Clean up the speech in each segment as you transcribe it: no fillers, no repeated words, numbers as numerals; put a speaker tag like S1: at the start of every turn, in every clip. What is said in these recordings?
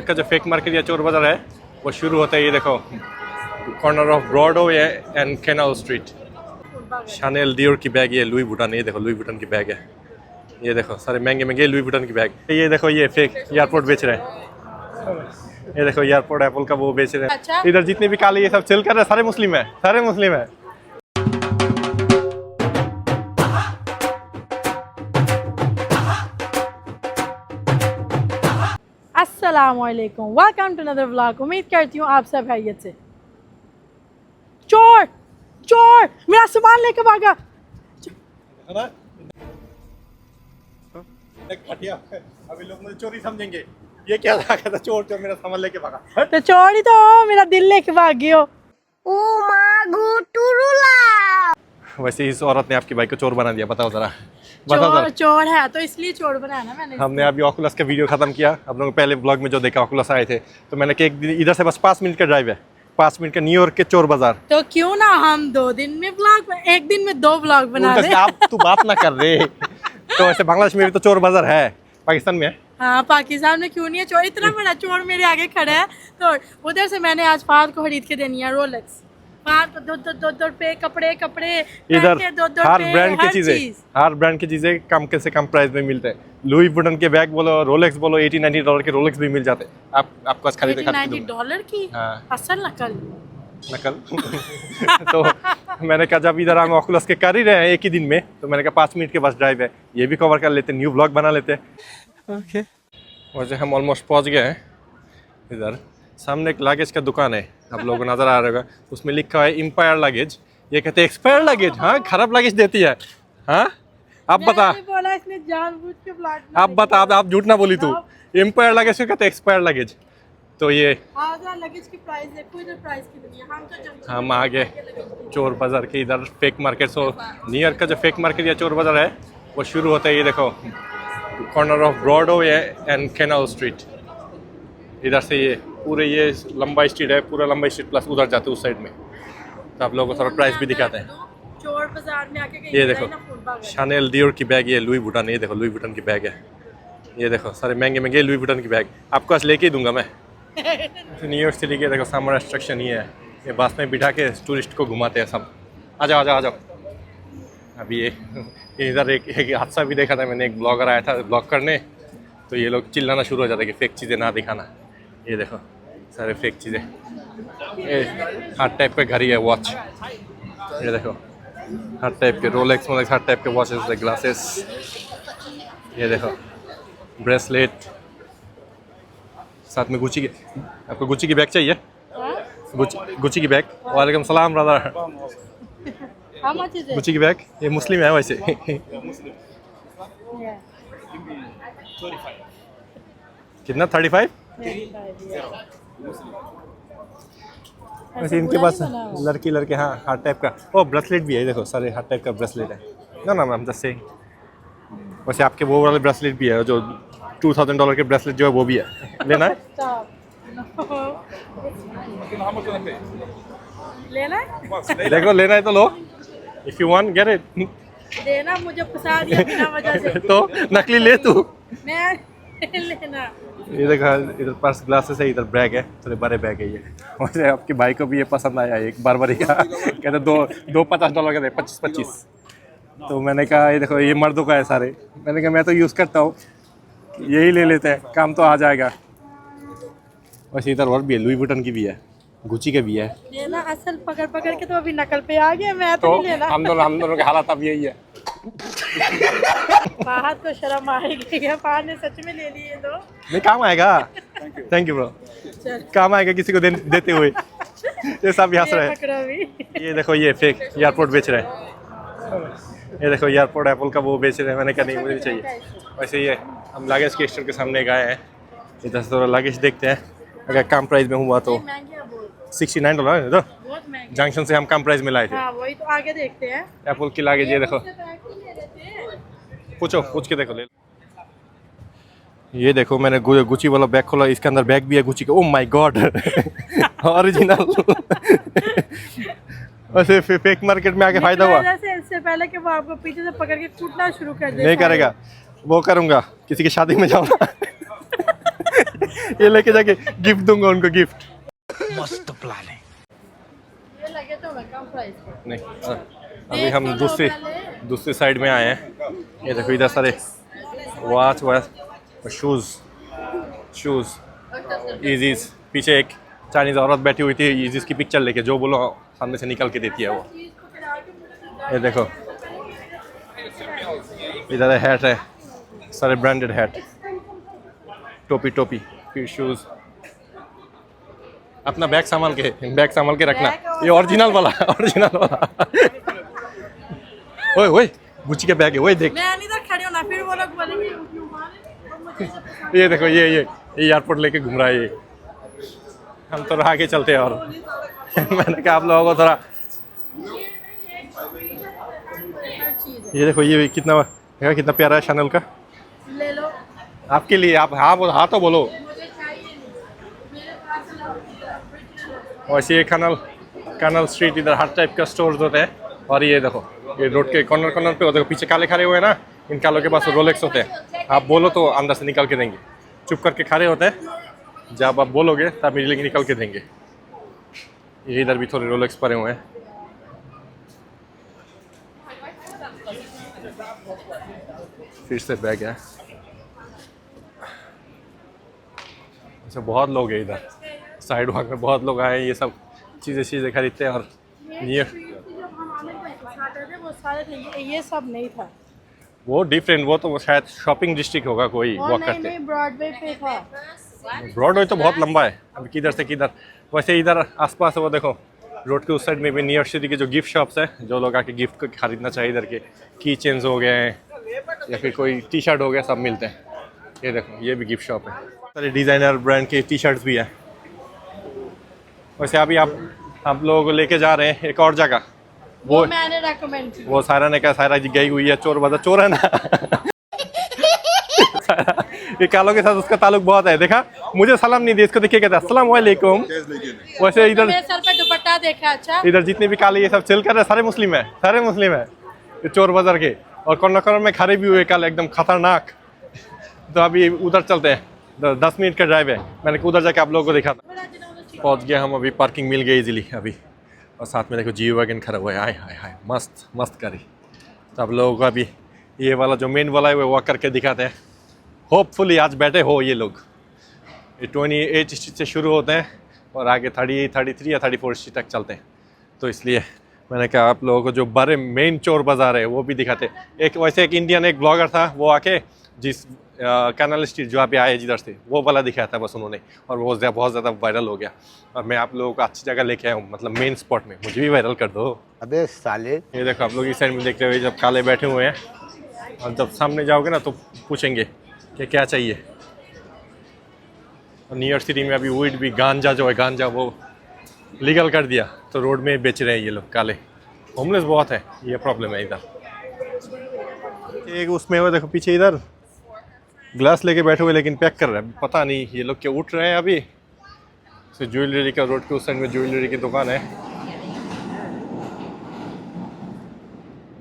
S1: का जो fake market या चोर बाजार है वो शुरू होता है, ये देखो, corner of Broadway and Canal Street. Chanel Dior की बैग, ये लुई वुइटन, ये देखो लुई वुइटन की बैग है, ये देखो सारे महंगे महंगे लुई वुइटन की बैग। ये देखो ये फेक एयरपोर्ट बेच रहे हैं, ये देखो एयरपोर्ट एप्पल का वो बेच रहे हैं। अच्छा? इधर जितने भी काले ये सब सेल कर रहे हैं सारे मुस्लिम है, सारे मुस्लिम है।
S2: अस्सलामुअलैकुम, वेलकम टू अनदर व्लॉग। उम्मीद करती हूँ आप सब खैरियत से। चोर चोर मेरा सामान लेके भागा।
S1: अभी लोग मुझे चोरी समझेंगे, ये क्या था चोर चोर मेरा सामान लेके भागा।
S2: तो चोर ही तो मेरा दिल लेके भाग गयो।
S1: वैसे इस औरत ने आपकी बाइक को चोर बना दिया, बताओ जरा।
S2: चोर है तो इसलिए चोर बनाया ना मैंने।
S1: हमने अभी ऑकुलस का वीडियो खत्म किया, आप लोगों पहले ब्लॉग में जो देखा ऑकुलस आए थे, तो मैंने कि एक दिन इधर से बस 5 मिनट का ड्राइव है, 5 मिनट का न्यूयॉर्क के चोर बाजार।
S2: तो क्यों ना हम 2 दिन में ब्लॉग, एक दिन में 2 ब्लॉग बना रहे।
S1: आप तू बात ना कर रहे। तो ऐसे बांग्लादेश में भी तो चोर बाजार है, पाकिस्तान में है।
S2: हाँ, पाकिस्तान में क्यों नहीं है चोर? इतना बड़ा चोर मेरे आगे खड़ा है। तो उधर से मैंने आज फाद को खरीद के देनी है रोलेक्स। दो पे कपड़े
S1: इधर हर ब्रांड की चीजें, हर ब्रांड की चीजें कम से कम प्राइस में मिलते हैं। लुई वुइटन के बैग बोलो, रोलेक्स बोलो, $80-90 के रोलेक्स भी मिल जाते हैं। आपको आज खरीदे
S2: $80-90 की? हाँ। असल नकल
S1: तो मैंने कहा जब इधर हम ऑकुलस के कर ही रहे हैं एक ही दिन में, तो मैंने कहा 5 मिनट के बस ड्राइव है, ये भी कवर कर लेते, न्यू ब्लॉग बना लेते। ओके, वैसे हम ऑलमोस्ट पहुंच गए हैं। इधर सामने एक लगेज का दुकान है, आप लोगों को नजर आ रहा होगा, उसमें लिखा है एम्पायर लगेज। ये कहते हैं एक्सपायर लगेज। हाँ, खराब लगेज देती है। हाँ, आप बता,
S2: बोला इसने जानबूझ के ब्लॉग।
S1: आप बता, आप झूठ ना बोली तू। एम्पायर लगेज को कहते हैं एक्सपायर लगेज। तो ये
S2: लगेज की प्राइस देखो, इधर प्राइस कितनी है।
S1: हम आ गए चोर बाजार के इधर फेक मार्केट। सो न्यूयॉर्क का जो फेक मार्केट या चोर बाजार है वो शुरू होता है, ये देखो, corner of Broadway and Canal street. इधर से ये पूरे ये लंबा स्ट्रीट है, पूरा लंबा स्ट्रीट प्लस उधर जाते हैं उस साइड में। तो आप लोगों को थोड़ा प्राइस भी दिखाते हैं।
S2: चोर बाजार में आके
S1: ये देखो शानेल डियोर की बैग, ये लुई वुइटन, ये देखो लुई वुइटन की बैग है, ये देखो सारे महंगे महंगे लुई वुइटन की बैग। आपको आज लेके ही दूंगा मैं। न्यूयॉर्क सिटी के देखो समर रेस्ट्रिक्शन ये है, ये बस में बिठा के टूरिस्ट को घुमाते हैं सब। आ जाओ आ जाओ आ जाओ। अभी ये इधर एक हादसा भी देखा था मैंने, एक ब्लॉगर आया था ब्लॉग करने, तो ये लोग चिल्लाना शुरू हो जाते कि फेक चीज़ें ना दिखाना। ये देखो सारे फेक चीज़ें, ये हर टाइप के घड़ी है, वॉच, ये देखो हर टाइप के रोलेक्स हर टाइप के वॉचेस, ग्लासेस, ये देखो ब्रेसलेट, साथ में गुची की। आपको गुची की बैग चाहिए? गुची की बैग। वालेकुम सलाम ब्रदर। गुची की बैग, ये मुस्लिम है वैसे। कितना? 35? वैसे इनके पास लड़के हाँ हर टाइप का। ओ ब्रेसलेट भी है, देखो सारे हर टाइप का ब्रेसलेट है ना। मैम जस्ट से वैसे आपके वो वाले ब्रेसलेट भी है, जो $2000 के ब्रेसलेट जो है वो भी है, लेना है?
S2: लेना है?
S1: देखो लेना है तो लो, if you want get it.
S2: देना, मुझे फंसा दिया बिना वजह से।
S1: तो नकली ले तू। मैं
S2: लेना।
S1: ये देखा, इधर पर्स ग्लासेस है, इधर बैग है, थोड़े बड़े बैग है ये। वैसे आपकी भाई को भी ये पसंद आया, एक बारबरी का। कहते दो $50 के थे, 25। तो मैंने कहा ये देखो ये मर्दों का है सारे। मैंने कहा मैं तो यूज़ करता हूँ, यही ले लेते हैं, काम तो आ जाएगा। वैसे इधर और भी है, लुई वुइटन की भी है, गुची के भी है।
S2: लेना असल पकड़ के तो अभी नकल पे आ गया। मैं तो नहीं लेना।
S1: हम दोनों के हालात अब यही है।
S2: बाहर तो शर्म आएगी, बाहर ने सच में ले लिए तो
S1: नहीं, काम आएगा। थैंक यू ब्रो, काम आएगा किसी को देते हुए। ये सब हंस रहे हैं। ये देखो ये फेक एयरपोर्ट बेच रहे हैं, ये देखो एयरपोर्ट एप्पल का वो बेच रहे हैं। मैंने कहा नहीं, मुझे चाहिए। वैसे ये हम लगेज के स्टोर के सामने गए हैं, इधर से थोड़ा लगेज देखते हैं, अगर कम प्राइस में हुआ तो। $69 है तो जंक्शन से हम कम प्राइस में लाए थे।
S2: हाँ, वही तो आगे देखते हैं।
S1: एप्पल की लगेज, ये देखो, पूछ के देखो ले। ये देखो मैंने गुची वाला बैग खोला, इसके अंदर बैग भी है गुची का। Oh my God, original. वैसे फेक मार्केट में आके फायदा हुआ।
S2: इससे पहले कि वो आपको पीछे से पकड़ के कूटना शुरू कर दे।
S1: नहीं करेगा, वो करूंगा, किसी की शादी में जाऊंगा। ये लेके जाके गिफ्ट दूंगा उनको, गिफ्ट।
S3: मस्त प्लान है।
S2: ये लगे तो मैं कम प्राइस पे।
S1: नहीं अभी हम दूसरी साइड में आए हैं। ये देखो इधर सारे वॉच शूज़ ईजीज। पीछे एक चाइनीज़ औरत बैठी हुई थी ईजीज की पिक्चर लेके, जो बोलो सामने से निकल के देती है वो। ये देखो इधर हैट है, सारे ब्रांडेड हैट, टोपी फिर शूज़। अपना बैग संभाल के रखना, ये ओरिजिनल वाला ओए ओए गुच्ची के बैग है, ओए देख।
S2: मैं नहीं तो खड़ी हूं ना, फिर वो लोग बोलेंगे
S1: ये देखो ये एयरपोर्ट लेके घूम रहा है ये। हम तो आगे चलते हैं और मैंने कहा आप लोगों को थोड़ा। ये देखो ये कितना प्यारा है शैनल का।
S2: ले लो
S1: आपके लिए, आप हाँ तो बोलो।
S2: मुझे चाहिए नहीं, मेरे पास
S1: वैसे ये कनल स्ट्रीट इधर हर टाइप का स्टोर्स होते हैं। और ये देखो ये रोड के कॉर्नर पे होते हैं, पीछे काले खड़े हुए हैं ना, इन कालों के पास रोलेक्स होते हैं। आप बोलो तो अंदर से निकल के देंगे, चुप करके खड़े होते हैं, जब आप बोलोगे तब इमीडिएटली निकल के देंगे। ये इधर भी थोड़े रोलेक्स पड़े हुए हैं। फिर से बैग है। अच्छा बहुत लोग हैं इधर, साइड वॉक में बहुत लोग आए हैं, ये सब चीज़ें खरीदते हैं। और
S2: वो सारे थे, ये सब नहीं था।
S1: वो डिफरेंट, वो तो शायद शॉपिंग डिस्ट्रिक्ट होगा कोई वॉक करते।
S2: नहीं ब्रॉडवे पे था।
S1: ब्रॉडवे तो बहुत लंबा है, अब किधर से किधर। वैसे इधर आसपास वो देखो रोड के उस साइड में भी न्यू यॉर्क सिटी के जो गिफ्ट शॉप्स है, जो लोग आके गिफ्ट को खरीदना चाहिए, इधर के की चेन्स हो गए या फिर कोई टी शर्ट हो गया, सब मिलते हैं। ये देखो ये भी गिफ्ट शॉप है, सारे डिज़ाइनर ब्रांड के टी शर्ट्स भी है। वैसे अभी आप लोगों को लेके जा रहे हैं एक और जगह, वो
S2: मैंने रेकमेंड की।
S1: वो सायरा ने कहा, सायरा जी गई हुई है चोर है ना। ये कालों के साथ उसका ताल्लुक बहुत है। देखा मुझे सलाम नहीं दी, इसको देखिए कहता अस्सलाम वालेकुम। वैसे इधर
S2: मेरे सर पे दुपट्टा देखा। अच्छा
S1: इधर जितने भी काले ये सब चल कर रहे सारे मुस्लिम है ये चोर बाजार के। और कॉर्नर में खड़े भी हुए काले एकदम खतरनाक। तो अभी उधर चलते हैं, 10 मिनट का ड्राइव है। मैंने उधर जाके आप लोगों को देखा था। पहुंच गया हम, अभी पार्किंग मिल गई इजीली अभी। और साथ में देखो जी वैगन खड़ा हुआ है, हाय मस्त करी। तो आप लोगों को अभी ये वाला जो मेन वाला है वो वॉक करके दिखाते हैं। होपफुली आज बैठे हो ये लोग। ये 28 स्ट्रीट से शुरू होते हैं और आगे 33 या 34 स्ट्रीट तक चलते हैं। तो इसलिए मैंने कहा आप लोगों को जो बड़े मेन चोर बाज़ार है वो भी दिखाते। एक इंडियन एक ब्लॉगर था, वो आके जिस कैनल स्ट्रीट जो आप आए जिधर से, वो वाला दिखाया था बस उन्होंने, और वो बहुत ज़्यादा वायरल हो गया। और मैं आप लोगों को अच्छी जगह लेके आया हूँ, मतलब मेन स्पॉट में। मुझे भी वायरल कर दो।
S3: अबे साले।
S1: ये देखो आप लोग इस साइड में देखते हुए जब काले बैठे हुए हैं, और जब सामने जाओगे ना तो पूछेंगे कि क्या चाहिए। और न्यू यॉर्क सिटी में अभी वीड भी, गांजा जो है गांजा वो लीगल कर दिया, तो रोड में बेच रहे हैं ये लोग काले। होमलेस बहुत है, ये प्रॉब्लम है इधर। एक उसमें वो देखो पीछे इधर ग्लास लेके बैठे हुए, लेकिन पैक कर रहे हैं। पता नहीं ये लोग क्या उठ रहे हैं अभी। तो ज्वेलरी का, रोड के उस साइड में ज्वेलरी की दुकान है।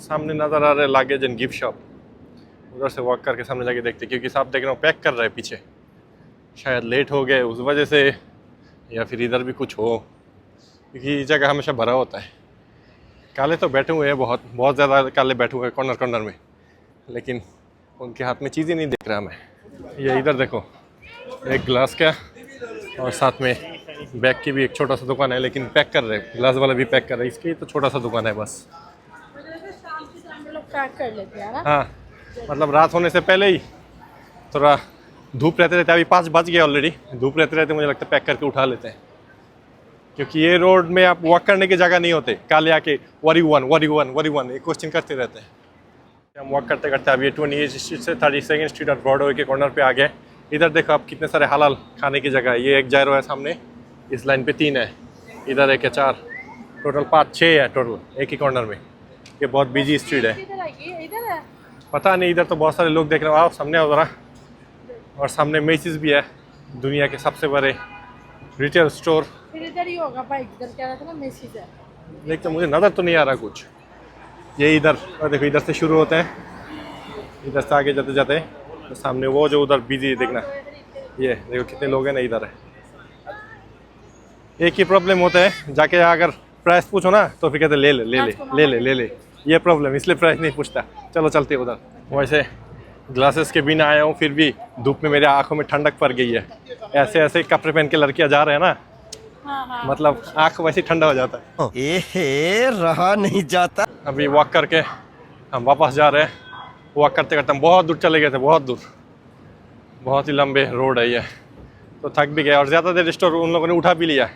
S1: सामने नज़र आ रहा है लागेज एंड गिफ्ट शॉप। उधर से वॉक करके सामने जाके देखते, क्योंकि साहब देख रहा हूँ पैक कर रहे हैं पीछे। शायद लेट हो गए उस वजह से, या फिर इधर भी कुछ हो, क्योंकि ये जगह हमेशा भरा होता है। काले तो बैठे हुए हैं, बहुत ज़्यादा काले बैठे हुए हैं कॉर्नर में, लेकिन उनके हाथ में चीज़ें नहीं देख रहा मैं। ये इधर देखो एक ग्लास का, और साथ में बैग की भी एक छोटा सा दुकान है, लेकिन पैक कर रहे हैं। ग्लास वाला भी पैक कर रहे हैं, इसकी तो छोटा सा दुकान है बस।
S2: पैक कर लेते हैं ना।
S1: हाँ, मतलब रात होने से पहले ही थोड़ा धूप रहते अभी 5 बज गए ऑलरेडी। धूप रहते मुझे लगता है पैक करके उठा लेते हैं, क्योंकि ये रोड में आप वॉक करने की जगह नहीं होते। काले आके वरी वन एक क्वेश्चन करते रहते हैं। हम वॉक करते करते अभी 28 स्ट्रीट से 32nd स्ट्रीट और ब्रॉडवे के कॉर्नर पे आ गए। इधर देखो आप कितने सारे हलाल खाने की जगह है। ये एक जायरो है सामने, इस लाइन पे 3 है, इधर एक है 4, टोटल 5-6 है टोटल एक ही कॉर्नर में। ये बहुत बिजी स्ट्रीट है।
S2: इधर है
S1: पता नहीं, इधर तो बहुत सारे लोग देख रहे हो। आओ सामने आओ ज़रा। और सामने मेसिस भी है, दुनिया के सबसे बड़े रिटेल स्टोर।
S2: फिर इधर ही होगा भाई, इधर क्या रहा था ना मेसिस है।
S1: लेकिन मुझे नज़र तो नहीं आ रहा कुछ। ये इधर और देखो, इधर से शुरू होते हैं, इधर से आगे जाते जाते तो सामने वो जो उधर बिजी देखना, ये देखो कितने लोग हैं ना इधर है। एक ही प्रॉब्लम होता है, जाके अगर प्राइस पूछो ना तो फिर कहते ले ले ले ले ले ले ले ले, ये प्रॉब्लम, इसलिए प्राइस नहीं पूछता। चलो चलते हैं उधर। वैसे ग्लासेस के बिना आया हूँ, फिर भी धूप में मेरे आंखों में ठंडक पड़ गई है। ऐसे ऐसे कपड़े पहन के लड़कियां जा रहे हैं ना, मतलब आंख वैसे ठंडा हो जाता है।
S3: ए रहा नहीं जाता।
S1: अभी वॉक करके हम वापस जा रहे हैं। वॉक करते करते हम बहुत दूर चले गए थे, बहुत दूर, बहुत ही लंबे रोड है ये, तो थक भी गए। और ज़्यादा देर स्टोर उन लोगों ने उठा भी लिया,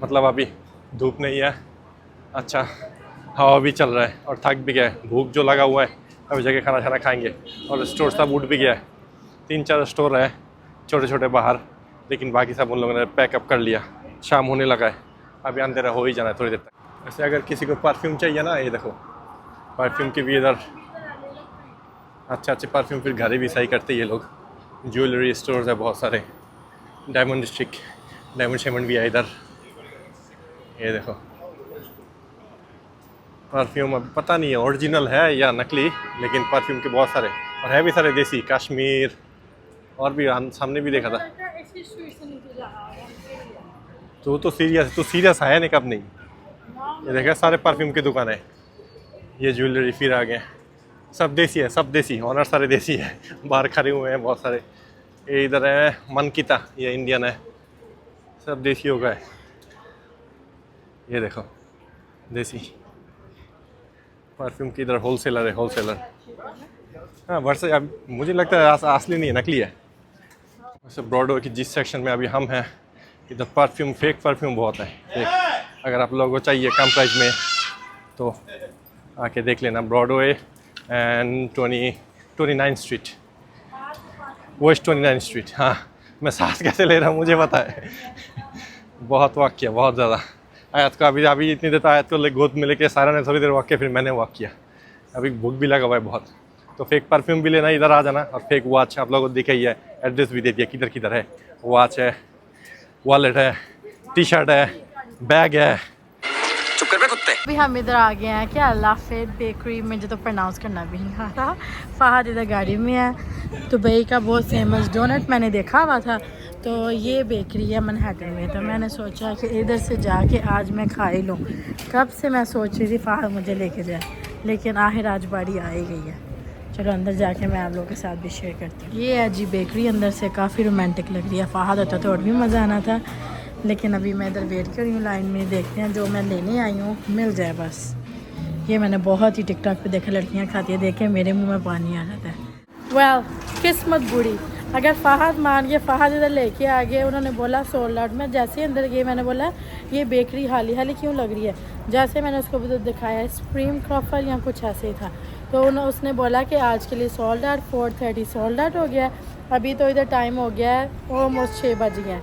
S1: मतलब अभी धूप नहीं है, अच्छा हवा भी चल रहा है और थक भी गए। भूख जो लगा हुआ है, अभी जगह खाना खाना खाएंगे। और स्टोर सब उठ भी गया है, 3-4 स्टोर है छोटे छोटे बाहर, लेकिन बाकी सब उन लोगों ने पैकअप कर लिया। शाम होने लगा है, अभी अंधेरा हो ही जाना है थोड़ी देर तक। वैसे अगर किसी को परफ्यूम चाहिए ना, ये देखो परफ्यूम की भी इधर अच्छे अच्छे परफ्यूम फिर घर भी सही करते ये लोग। ज्वेलरी स्टोर्स है बहुत सारे, डायमंड डिस्ट्रिक्ट, डायमंड शेमंड भी है इधर। ये देखो परफ्यूम, अब पता नहीं है ओरिजिनल है या नकली, लेकिन परफ्यूम के बहुत सारे, और है भी सारे देसी, कश्मीर, और भी सामने भी देखा था। तो सीरियस, तो सीरियस है नहीं कब नहीं। ये देखा सारे परफ्यूम की दुकान है। ये ज्वेलरी फिर आ गए, सब देसी है, सब देसी, ऑनर सारे देसी है। बाहर खड़े हुए हैं बहुत सारे। ये इधर है मनकीता, ये इंडियन है, सब देसी हो गए। ये देखो देसी परफ्यूम की इधर होलसेलर है, होलसेलर। हाँ वर्ष अब मुझे लगता है असली नहीं है, नकली है। वैसे ब्रॉडवे की जिस सेक्शन में अभी हम हैं, इधर परफ्यूम, फेक परफ्यूम बहुत है। फेक, अगर आप लोगों को चाहिए कम प्राइस में तो आके देख लेना। Broadway and 29 street, west 29 street. हाँ मैं सांस कैसे ले रहा हूँ मुझे पता है। बहुत वॉक किया, बहुत ज़्यादा। आयत को अभी इतनी देर आयत को गोद में लेके सारा ने थोड़ी देर वॉक किया, फिर मैंने वॉक किया। अभी भूख भी लगा हुआ है बहुत। तो फेक परफ्यूम भी लेना, इधर आ जाना। और फेक वॉच आप लोगों को दिखा ही है, एड्रेस भी दे दिया किधर किधर है। वॉच है, वॉलेट है, टी शर्ट है, बैग है।
S3: चुप कर बे कुत्ते।
S2: अभी हम इधर आ गए हैं क्या लाफेद बेकरी, मुझे तो प्रोनाउंस करना भी नहीं आ रहा। फहद इधर गाड़ी में है। दुबई का बहुत फेमस डोनट मैंने देखा हुआ था, तो ये बेकरी है मनहट्टन में, तो मैंने सोचा कि इधर से जाके आज मैं खा ही लूँ। कब से मैं सोच रही थी फहद मुझे लेके जाए, लेकिन आखिर आज बारी आ ही गई है। चलो अंदर जाके मैं आप लोगों के साथ भी शेयर करती हूँ। ये है जी बेकरी, अंदर से काफ़ी रोमांटिक लग रही है। फहद होता तो और भी मज़ा आना था, लेकिन अभी मैं इधर वेट कर रही हूँ लाइन में। देखते हैं जो मैं लेने आई हूँ मिल जाए बस। ये मैंने बहुत ही टिकटॉक पे देखा, लड़कियाँ खाती है, देखे मेरे मुंह में पानी आ जाता है। वेल किस्मत बुरी, अगर फहद मान गए, फहद इधर लेके आ गए, उन्होंने बोला सोल्ड आउट। मैं जैसे ही अंदर गई मैंने बोला ये बेकरी हाली हाली क्यों लग रही है। जैसे मैंने उसको भी दिखाया स्प्रीम क्रॉफर या कुछ ऐसे ही था, तो उसने बोला कि आज के लिए सोल्ड आउट, 4:30 सोल्ड आउट हो गया। अभी तो इधर टाइम हो गया है ऑलमोस्ट 6 बज गया।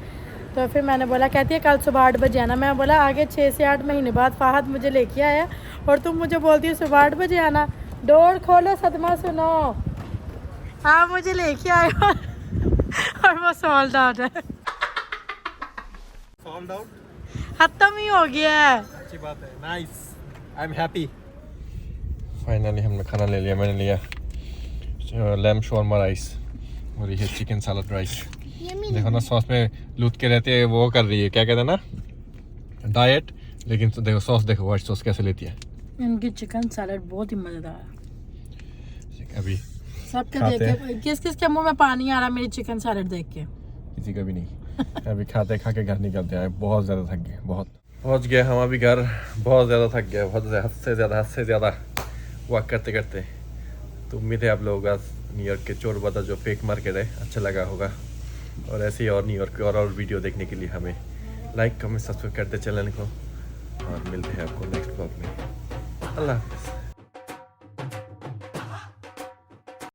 S2: तो फिर मैंने बोला, कहती है कल सुबह 8 बजे आना। मैं बोला आगे 6 से 8 महीने बाद फहद मुझे लेके आया और तुम मुझे बोलती हो सुबह 8 बजे आना। डोर खोलो सदमा सुनो, हाँ मुझे लेके आए और वो सोल्ड आउट है।
S1: सोल्ड आउट
S2: खत्म ही हो गया है।
S1: अच्छी बात है, nice, I am happy. Finally हमने खाना ले लिया। मैंने लिया लैम्ब शॉर्मा राइस और ये चिकन सैलड राइस। देखो ना सॉस में लूट के रहते हैं, वो कर रही है क्या कहते हैं ना डाइट, लेकिन तो देखो सॉस, देखो व्हाइट सॉस कैसे लेती है।
S2: इनकी चिकन सैलड बहुत ही मज़ेदार है।
S1: अभी
S2: सबके देख के किस किस के मुंह में पानी आ रहा है मेरी चिकन सैलड देख के।
S1: किसी का भी नहीं। अभी खाते खा के घर निकलते हैं, बहुत ज़्यादा थक गए, बहुत पहुँच गए हम अभी घर। बहुत ज़्यादा थक गए, बहुत हद से ज़्यादा वॉक करते करते। तो उम्मीद है आप लोगों का न्यूयॉर्क के चोर बाजार जो फेक मार्केट है अच्छा लगा होगा। और ऐसे ही और न्यूयॉर्क के और वीडियो देखने के लिए हमें लाइक कमेंट सब्सक्राइब करते चैनल को, और मिलते हैं आपको नेक्स्ट ब्लॉग में। अल्लाह हाफ़िज़।